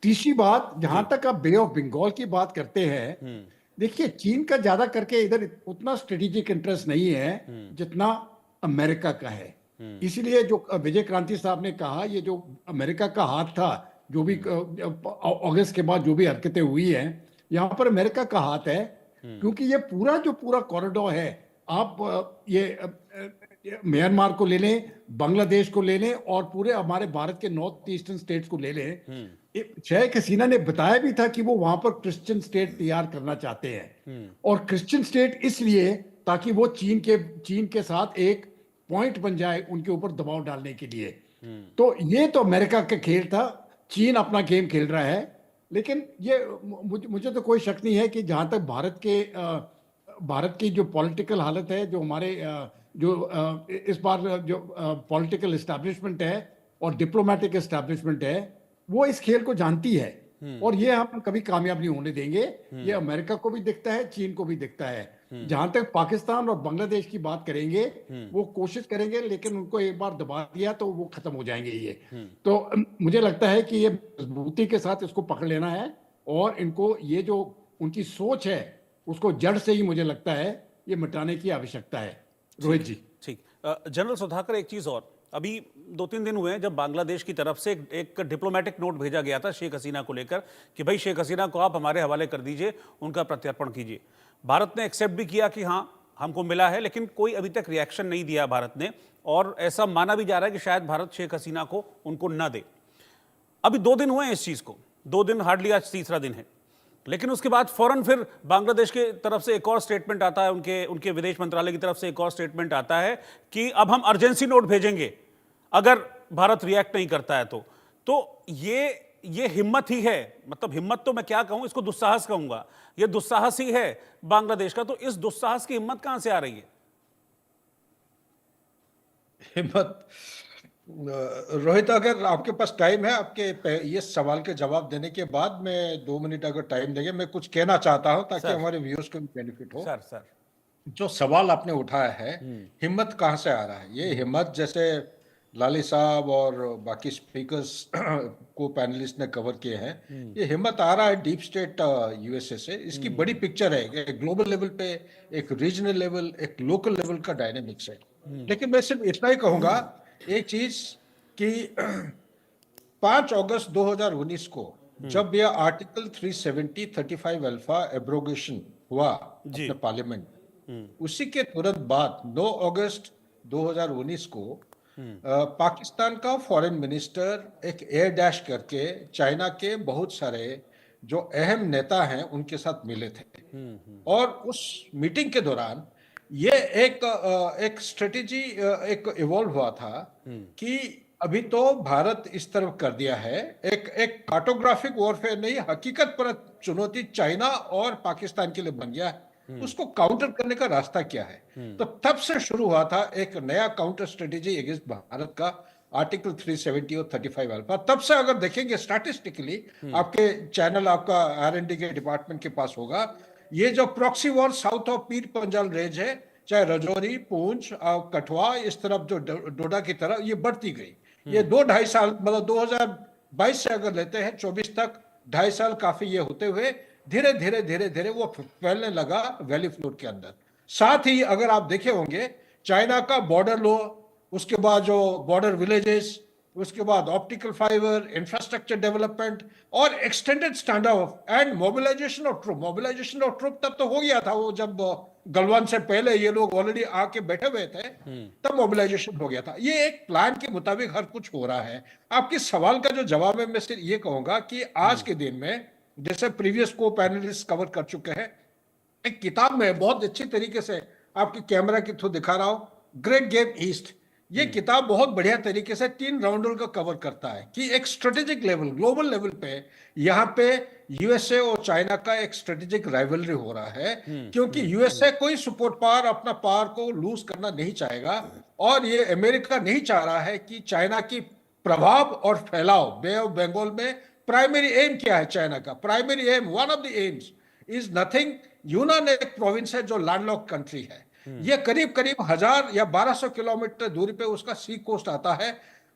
तीसरी बात, जहां तक आप बे ऑफ बंगाल की बात करते हैं, देखिए चीन का ज्यादा करके इधर उतना स्ट्रेटेजिक इंटरेस्ट नहीं है जितना अमेरिका का है। इसीलिए जो विजय क्रांति साहब ने कहा, ये जो अमेरिका का हाथ था, जो भी अगस्त के बाद जो भी हरकतें हुई हैं, यहाँ पर अमेरिका का हाथ है, क्योंकि ये पूरा कॉरिडोर है, आप ये म्यांमार को ले लें, बांग्लादेश को ले लें और पूरे हमारे भारत के नॉर्थ ईस्टर्न स्टेट्स को ले लें। शेख हसीना ने बताया भी था कि वो वहां पर क्रिश्चियन स्टेट तैयार करना चाहते हैं, और क्रिश्चियन स्टेट इसलिए ताकि वो चीन के साथ एक पॉइंट बन जाए उनके ऊपर दबाव डालने के लिए। तो ये तो अमेरिका का खेल था, चीन अपना गेम खेल रहा है। लेकिन ये मुझे तो कोई शक नहीं है कि जहां तक भारत की जो पॉलिटिकल हालत है, जो हमारे इस बार जो पॉलिटिकल एस्टैब्लिशमेंट है और डिप्लोमेटिक एस्टैब्लिशमेंट है, वो इस खेल को जानती है और ये हम कभी कामयाब नहीं होने देंगे। ये अमेरिका को भी दिखता है, चीन को भी दिखता है। जहां तक पाकिस्तान और बांग्लादेश की बात करेंगे, वो कोशिश करेंगे, लेकिन उनको एक बार दबा दिया तो वो खत्म हो जाएंगे ये। तो मुझे लगता है कि ये मजबूती के साथ इसको पकड़ लेना है और इनको ये जो उनकी सोच है उसको जड़ से ही मुझे लगता है ये मिटाने की आवश्यकता है। रोहित जी। ठीक। जनरल सुधाकर, एक चीज और, अभी 2-3 दिन हुए हैं जब बांग्लादेश की तरफ से एक डिप्लोमेटिक नोट भेजा गया था शेख हसीना को लेकर कि भाई शेख हसीना को आप हमारे हवाले कर दीजिए, उनका प्रत्यर्पण कीजिए। भारत ने एक्सेप्ट भी किया कि हाँ हमको मिला है, लेकिन कोई अभी तक रिएक्शन नहीं दिया भारत ने। और ऐसा माना भी जा रहा है कि शायद भारत शेख हसीना को उनको न दे। अभी 2 दिन हुए हैं इस चीज को, 2 दिन, हार्डली आज तीसरा दिन है, लेकिन उसके बाद फौरन फिर बांग्लादेश के तरफ से एक और स्टेटमेंट आता है, उनके विदेश मंत्रालय की तरफ से एक और स्टेटमेंट आता है कि अब हम अर्जेंसी नोट भेजेंगे अगर भारत रिएक्ट नहीं करता है तो ये हिम्मत ही है, मतलब हिम्मत तो मैं क्या कहूं, इसको दुस्साहस कहूंगा, ये दुस्साहस ही है बांग्लादेश का। तो इस दुस्साहस की हिम्मत कहां से आ रही है? हिम्मत, रोहित, अगर आपके पास टाइम है, आपके ये सवाल के जवाब देने के बाद मैं 2 मिनट अगर टाइम देंगे, मैं कुछ कहना चाहता हूं ताकि सर। हमारे व्यूअर्स को भी बेनिफिट हो। सर जो सवाल आपने उठाया है, हिम्मत कहाँ से आ रहा है, ये हिम्मत जैसे लाली साहब और बाकी स्पीकर्स को पैनलिस्ट ने कवर किए हैं, ये हिम्मत आ रहा है डीप स्टेट यूएसए से। इसकी बड़ी पिक्चर है, एक ग्लोबल लेवल पे, एक रीजनल लेवल, एक लोकल लेवल का डायनेमिक्स है। लेकिन मैं सिर्फ इतना ही कहूंगा एक चीज कि 5 अगस्त 2019 को जब यह आर्टिकल 370 35 अल्फा एब्रोगेशन हुआ अपने पार्लियामेंट, उसी के तुरंत बाद 9 अगस्त 2019 को पाकिस्तान का फॉरेन मिनिस्टर एक एयर डैश करके चाइना के बहुत सारे जो अहम नेता हैं उनके साथ मिले थे। और उस मीटिंग के दौरान ये एक स्ट्रेटेजी एक इवॉल्व हुआ था कि अभी तो भारत इस तरफ कर दिया है, एक कार्टोग्राफिक वॉरफेयर नहीं, हकीकत पर चुनौती चाइना और पाकिस्तान के लिए बन गया है। उसको काउंटर करने का रास्ता क्या है? तो तब से शुरू हुआ था एक नया काउंटर स्ट्रेटेजी अगेंस्ट भारत का, आर्टिकल 370 और 35 अल्फा। तब से अगर देखेंगे स्टैटिस्टिकली, आपके चैनल, आपका R&D के डिपार्टमेंट के पास होगा, ये जो proxy war south of Pir Panjal range है, चाहे रजौरी, पूंछ, कठुआ, इस तरफ जो डोडा की तरफ, ये बढ़ती गई। ये 2-2.5 साल, मतलब 2022 से अगर लेते हैं 24 तक, 2.5 साल काफी ये होते हुए धीरे धीरे वो फैलने लगा वैली फ्लोर के अंदर। साथ ही अगर आप देखे होंगे, चाइना का बॉर्डर लॉ, उसके बाद जो बॉर्डर विलेजेस, उसके बाद ऑप्टिकल फाइबर, इंफ्रास्ट्रक्चर डेवलपमेंट और extended standoff and mobilisation of troop. Mobilisation of troop तब तो हो गया था, वो जब गलवान से पहले ये लोग ऑलरेडी आके बैठे हुए थे, तब मोबिलाइजेशन हो गया था। ये एक प्लान के मुताबिक हर कुछ हो रहा है। आपके सवाल का जो जवाब है, मैं सिर्फ ये कहूंगा कि आज के दिन में, जैसे प्रीवियस को पैनलिस्ट कवर कर चुके हैं, एक किताब में बहुत अच्छी तरीके से आपके कैमरा के थ्रू दिखा रहा हूं, ग्रेट गेम ईस्ट। ये किताब बहुत बढ़िया तरीके से 3 राउंडल का कवर करता है कि एक स्ट्रेटेजिक लेवल, ग्लोबल लेवल पे यहाँ पे यूएसए और चाइना का एक स्ट्रेटेजिक राइवलरी हो रहा है, क्योंकि यूएसए कोई सुपर पावर अपना पावर को लूज करना नहीं चाहेगा, और ये अमेरिका नहीं चाह रहा है कि चाइना की प्रभाव और फैलाव बे ऑफ बंगाल में। प्राइमरी एम क्या है चाइना का? Primary aim, one of the AIIMS is nothing. यूनान एक प्रोविंस है जो लैंडलॉक कंट्री है, ये करीब 1000 या 1200 किलोमीटर दूरी पे उसका सी कोस्ट आता है।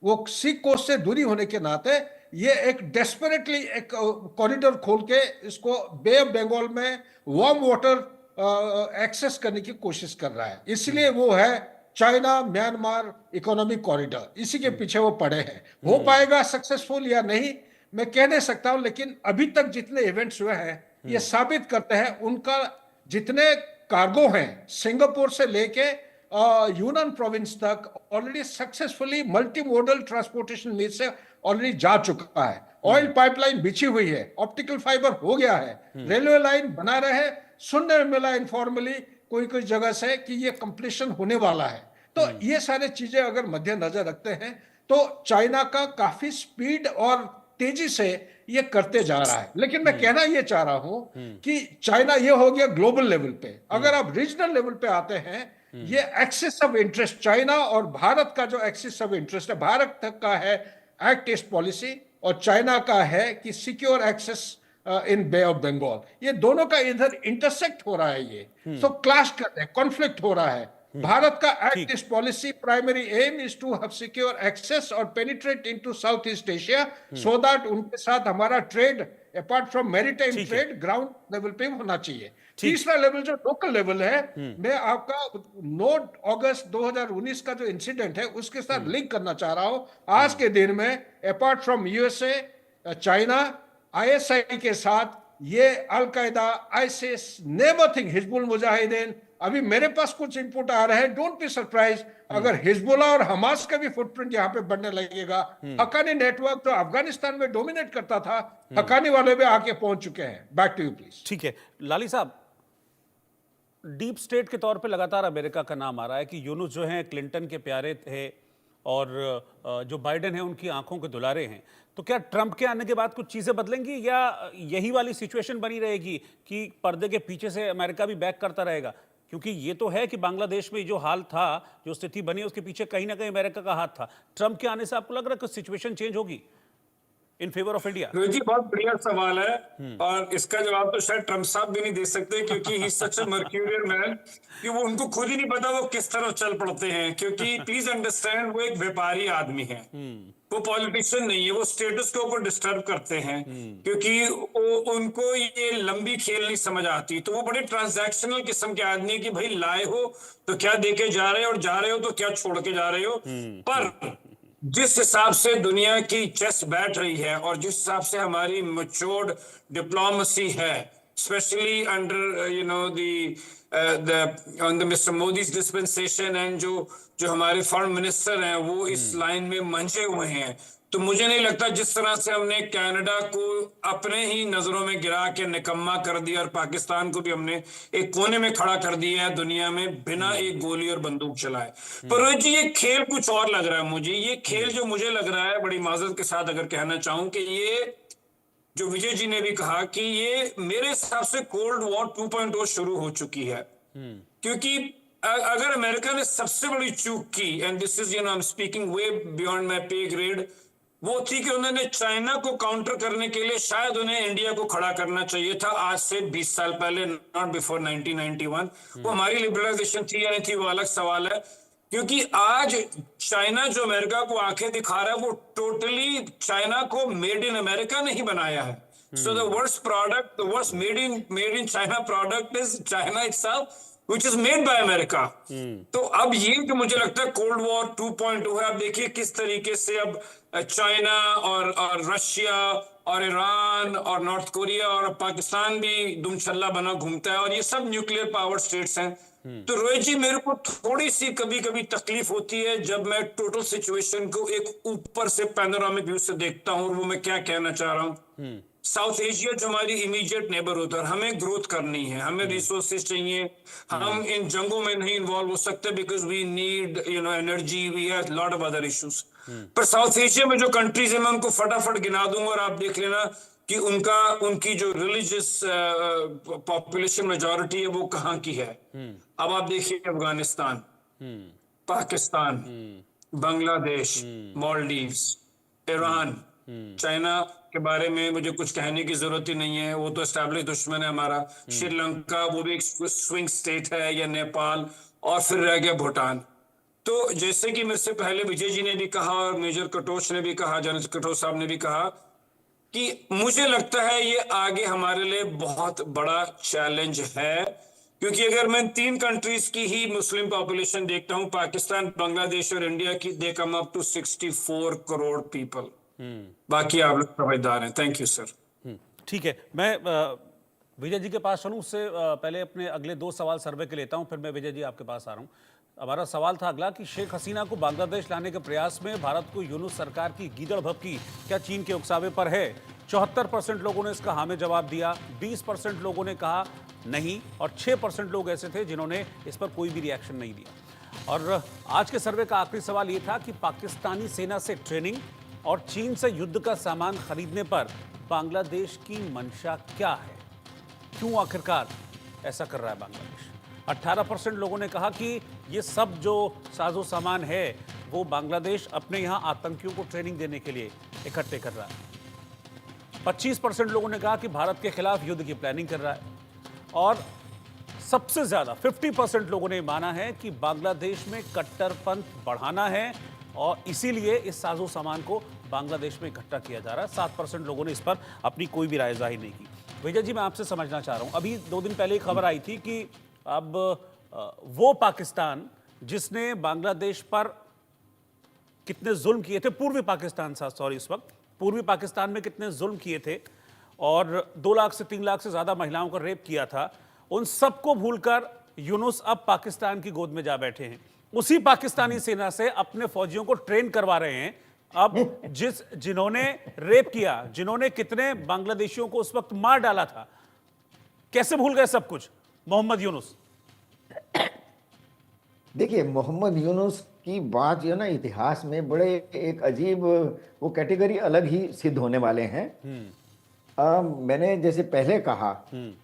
वो सी कोस्ट से दूरी होने के नाते ये एक डेस्परेटली एक कॉरिडोर खोल के इसको बे ऑफ बंगाल में वार्म वाटर एक्सेस करने की कोशिश कर रहा है। इसलिए वो है चाइना म्यांमार इकोनॉमिक कॉरिडोर, इसी के पीछे वो पड़े हैं। हो पाएगा सक्सेसफुल या नहीं मैं कह नहीं सकता हूं, लेकिन अभी तक जितने इवेंट्स हुए हैं ये साबित करते हैं उनका जितने कार्गो हैं सिंगापुर से लेके यूनान प्रोविंस तक already successfully multi modal transportation mean से ऑलरेडी जा चुका है। ऑयल पाइपलाइन बिछी हुई है, ऑप्टिकल फाइबर हो गया है, रेलवे लाइन बना रहे हैं। सुनने में मिला इनफॉर्मली कोई जगह से कि ये कंप्लीशन होने वाला है। तो ये सारे चीजें अगर मद्देनजर रखते हैं तो चाइना का काफी स्पीड और तेजी से ये करते जा रहा है। लेकिन मैं कहना ये चाह रहा हूं कि चाइना ये हो गया ग्लोबल लेवल पे, अगर आप रीजनल लेवल पे आते हैं, ये एक्सिस ऑफ इंटरेस्ट चाइना और भारत का जो एक्सिस ऑफ इंटरेस्ट है, भारत तक का है एक्ट ईस्ट पॉलिसी और चाइना का है कि secure access in Bay of Bengal. ये दोनों का इधर इंटरसेक्ट हो रहा है, ये सो क्लैश कर रहे हैं, कॉन्फ्लिक्ट हो रहा है। भारत का act east policy primary aim is to have secure access और penetrate into south east Asia so that उनके साथ हमारा trade apart from maritime trade ground level पे होना चाहिए। तीसरा लेवल जो लोकल लेवल है, मैं आपका 9 अगस्त 2019 का जो इंसिडेंट है उसके साथ लिंक करना चाह रहा हूं। आज के दिन में apart from USA, China, ISI के साथ ये al Qaeda, ISIS, name a thing, Hizbul Mujahideen, अभी मेरे पास कुछ इनपुट आ रहे हैं, डोंट बी सरप्राइज, अगर हिजबुल्ला और हमास का भी फुटप्रिंट यहाँ पे बढ़ने लगेगा, हक्कानी नेटवर्क तो अफगानिस्तान में डोमिनेट करता था, हक्कानी वाले भी आके पहुंच चुके हैं। Back to you please. ठीक है लाली साहब, डीप स्टेट के तौर पे लगातार अमेरिका का नाम आ रहा है कि यूनुस जो हैं क्लिंटन के प्यारे थे और जो बाइडेन है उनकी आंखों के दुलारे हैं। तो क्या ट्रंप के आने के बाद कुछ चीजें बदलेंगी या यही वाली सिचुएशन बनी रहेगी कि पर्दे के पीछे से अमेरिका भी बैक करता रहेगा? क्योंकि ये तो है कि बांग्लादेश में जो हाल था, जो स्थिति बनी, उसके पीछे कहीं ना कहीं अमेरिका का हाथ था। ट्रंप के आने से आपको लग रहा है कि सिचुएशन चेंज होगी in favour of India? Rohit ji, बहुत बढ़िया सवाल है और इसका जवाब तो शायद ट्रम्प साहब भी नहीं दे सकते, क्योंकि ही सच अ मर्क्यूरियल मैन कि वो उनको खुद ही नहीं पता वो किस तरफ चल पड़ते हैं। क्योंकि प्लीज अंडरस्टैंड, वो एक व्यापारी आदमी है, वो पॉलिटिशियन नहीं है। वो स्टेटस को ऊपर डिस्टर्ब करते हैं क्योंकि उनको ये लंबी खेल नहीं समझ आती। तो वो बड़े ट्रांजैक्शनल किस्म के आदमी है कि भाई लाए हो तो क्या देके जा रहे हो, और जा रहे हो तो क्या छोड़ के जा रहे हो। पर जिस हिसाब से दुनिया की चेस बैठ रही है और जिस हिसाब से हमारी मैच्योर्ड डिप्लोमेसी है, specially under you know the mister Modi's dispensation, and जो हमारे फॉरेन मिनिस्टर हैं वो इस लाइन में मंझे हुए हैं, तो मुझे नहीं लगता जिस तरह से हमने कनाडा को अपने ही नजरों में गिरा के निकम्मा कर दिया और पाकिस्तान को भी हमने एक कोने में खड़ा कर दिया है दुनिया में बिना एक गोली और बंदूक चलाए। पर रोहित जी, ये खेल कुछ और लग रहा है मुझे। ये खेल जो मुझे लग रहा है, बड़ी माजरत के साथ अगर कहना चाहूं, कि ये जो विजय जी ने भी कहा कि ये मेरे हिसाब से कोल्ड वॉर 2.0 शुरू हो चुकी है। क्योंकि अगर अमेरिका ने सबसे बड़ी चूक की, and this is I am speaking way beyond my पे ग्रेड, वो थी कि उन्होंने चाइना को काउंटर करने के लिए शायद उन्हें इंडिया को खड़ा करना चाहिए था आज से 20 साल पहले, नॉट बिफोर 1991। वो हमारी लिबरलाइजेशन थी या नहीं थी वो अलग सवाल है। क्योंकि आज चाइना जो अमेरिका को आंखें दिखा रहा है, वो टोटली चाइना को मेड इन अमेरिका नहीं बनाया है। So the worst product, the worst made in China product is China itself, which is made by America। तो अब ये जो मुझे लगता है कोल्ड वॉर 2.0 है। अब देखिए किस तरीके से अब चाइना और रशिया और ईरान और नॉर्थ कोरिया और पाकिस्तान भी दुमछल्ला बना घूमता है, और ये सब न्यूक्लियर पावर स्टेट्स हैं। तो रोहित जी, मेरे को थोड़ी सी कभी कभी तकलीफ होती है जब मैं टोटल सिचुएशन को एक ऊपर से पैनोरामिक व्यू से देखता हूँ। और वो मैं क्या कहना चाह रहा हूँ, साउथ एशिया जो हमारी इमीडिएट नेबर होता है, हमें ग्रोथ करनी है, हमें रिसोर्सेज चाहिए, हम इन जंगों में नहीं इन्वॉल्व हो सकते because we need energy, we have lot of other issues. पर साउथ एशिया में जो कंट्रीज है मैं उनको फटाफट गिना दूंगा और आप देख लेना कि उनकी जो रिलीजियस पॉपुलेशन मेजॉरिटी है वो कहाँ की है। अब आप देखिए अफगानिस्तान, पाकिस्तान, बांग्लादेश, मालदीव्स, ईरान, चाइना के बारे में मुझे कुछ कहने की जरूरत ही नहीं है, वो तो एस्टैब्लिश दुश्मन है हमारा। श्रीलंका वो भी एक स्विंग स्टेट है, या नेपाल, और फिर रह गया भूटान। तो जैसे कि मेरे से पहले विजय जी ने भी कहा और मेजर कटोच ने भी कहा, जनरल कटोच साहब ने भी कहा कि मुझे लगता है ये आगे हमारे लिए बहुत बड़ा चैलेंज है। क्योंकि अगर मैं 3 कंट्रीज की ही मुस्लिम पॉपुलेशन देखता हूं, पाकिस्तान, बांग्लादेश और इंडिया की, they come up to 64 crore people. बाकी आप लोग समझदार हैं। Thank you sir. ठीक है, मैं विजय जी के पास चलूं, उससे पहले अपने अगले 2 सवाल सर्वे के लेता हूं, फिर मैं विजय जी आपके पास आ रहा हूं। हमारा सवाल था अगला कि शेख हसीना को बांग्लादेश लाने के प्रयास में भारत को यूनुस सरकार की गीदड़ भभकी क्या चीन के उकसावे पर है? 74% लोगों ने इसका हाँ में जवाब दिया, 20% लोगों ने कहा नहीं, और 6% लोग ऐसे थे जिन्होंने इस पर कोई भी रिएक्शन नहीं दिया। और आज के सर्वे का आखिरी सवाल ये था कि पाकिस्तानी सेना से ट्रेनिंग और चीन से युद्ध का सामान खरीदने पर बांग्लादेश की मंशा क्या है? क्यों आखिरकार ऐसा कर रहा है बांग्लादेश? 18% लोगों ने कहा कि ये सब जो साजो सामान है वो बांग्लादेश अपने यहाँ आतंकियों को ट्रेनिंग देने के लिए इकट्ठे कर रहा है। 25% लोगों ने कहा कि भारत के खिलाफ युद्ध की प्लानिंग कर रहा है, और सबसे ज्यादा 50% लोगों ने माना है कि बांग्लादेश में कट्टरपंथ बढ़ाना है और इसीलिए इस साजो सामान को बांग्लादेश में इकट्ठा किया जा रहा है। 7% लोगों ने इस पर अपनी कोई भी राय जाहिर नहीं की। विजय जी, मैं आपसे समझना चाह रहा हूं, अभी 2 दिन पहले खबर आई थी कि अब वो पाकिस्तान जिसने बांग्लादेश पर कितने जुल्म किए थे, पूर्वी पाकिस्तान था, सॉरी, इस वक्त पूर्वी पाकिस्तान में कितने जुल्म किए थे और 2 लाख से 3 लाख से ज्यादा महिलाओं का रेप किया था, उन सबको भूलकर यूनुस अब पाकिस्तान की गोद में जा बैठे हैं। उसी पाकिस्तानी सेना से अपने फौजियों को ट्रेन करवा रहे हैं। अब जिन्होंने रेप किया, जिन्होंने कितने बांग्लादेशियों को उस वक्त मार डाला था, कैसे भूल गए सब कुछ? मोहम्मद यूनुस। देखिए, मोहम्मद यूनुस की बात जो है ना, इतिहास में बड़े एक अजीब, वो कैटेगरी अलग ही सिद्ध होने वाले हैं। मैंने जैसे पहले कहा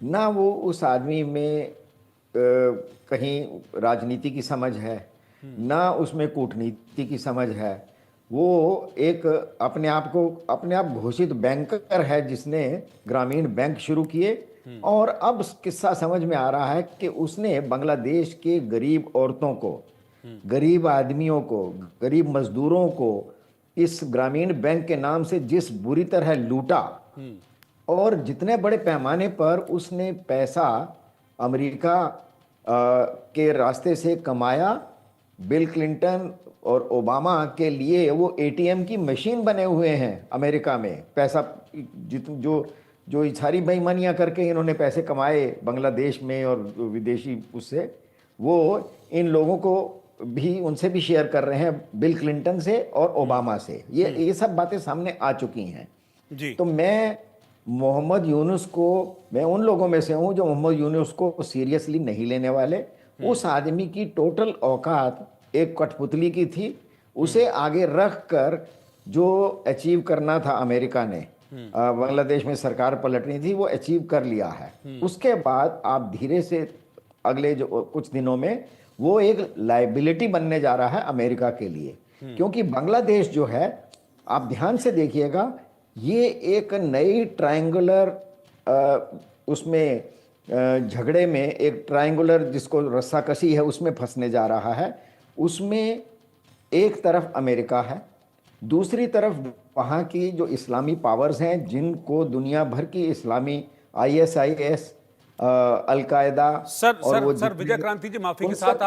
ना, वो उस आदमी में कहीं राजनीति की समझ है, ना उसमें कूटनीति की समझ है। वो एक अपने आप घोषित बैंकर है, जिसने ग्रामीण बैंक शुरू किए, और अब किस्सा समझ में आ रहा है कि उसने बांग्लादेश के गरीब औरतों को, गरीब आदमियों को, गरीब मजदूरों को इस ग्रामीण बैंक के नाम से जिस बुरी तरह लूटा, और जितने बड़े पैमाने पर उसने पैसा अमेरिका के रास्ते से कमाया, बिल क्लिंटन और ओबामा के लिए वो एटीएम की मशीन बने हुए हैं अमेरिका में। पैसा जो सारी बेईमानियां करके इन्होंने पैसे कमाए बांग्लादेश में और विदेशी उससे, वो इन लोगों को भी, उनसे भी शेयर कर रहे हैं, बिल क्लिंटन से और ओबामा से। ये सब बातें सामने आ चुकी हैं जी। तो मैं मोहम्मद यूनुस को, मैं उन लोगों में से हूं जो मोहम्मद यूनुस को सीरियसली नहीं लेने वाले। उस आदमी की टोटल औकात एक कठपुतली की थी। उसे आगे रख कर जो अचीव करना था अमेरिका ने, बांग्लादेश में सरकार पलटनी थी, वो अचीव कर लिया है। उसके बाद आप धीरे से अगले जो कुछ दिनों में वो एक लाइबिलिटी बनने जा रहा है अमेरिका के लिए, क्योंकि बांग्लादेश जो है, आप ध्यान से देखिएगा, ये एक नई ट्रायंगुलर उसमें झगड़े में, एक ट्रायंगुलर जिसको रस्साकशी है उसमें फंसने जा रहा है। उसमें एक तरफ अमेरिका है, दूसरी तरफ वहाँ की जो इस्लामी पावर्स हैं, जिनको दुनिया भर की इस्लामी ISIS, अलकायदा सर विजय क्रांति जी, माफी के साथ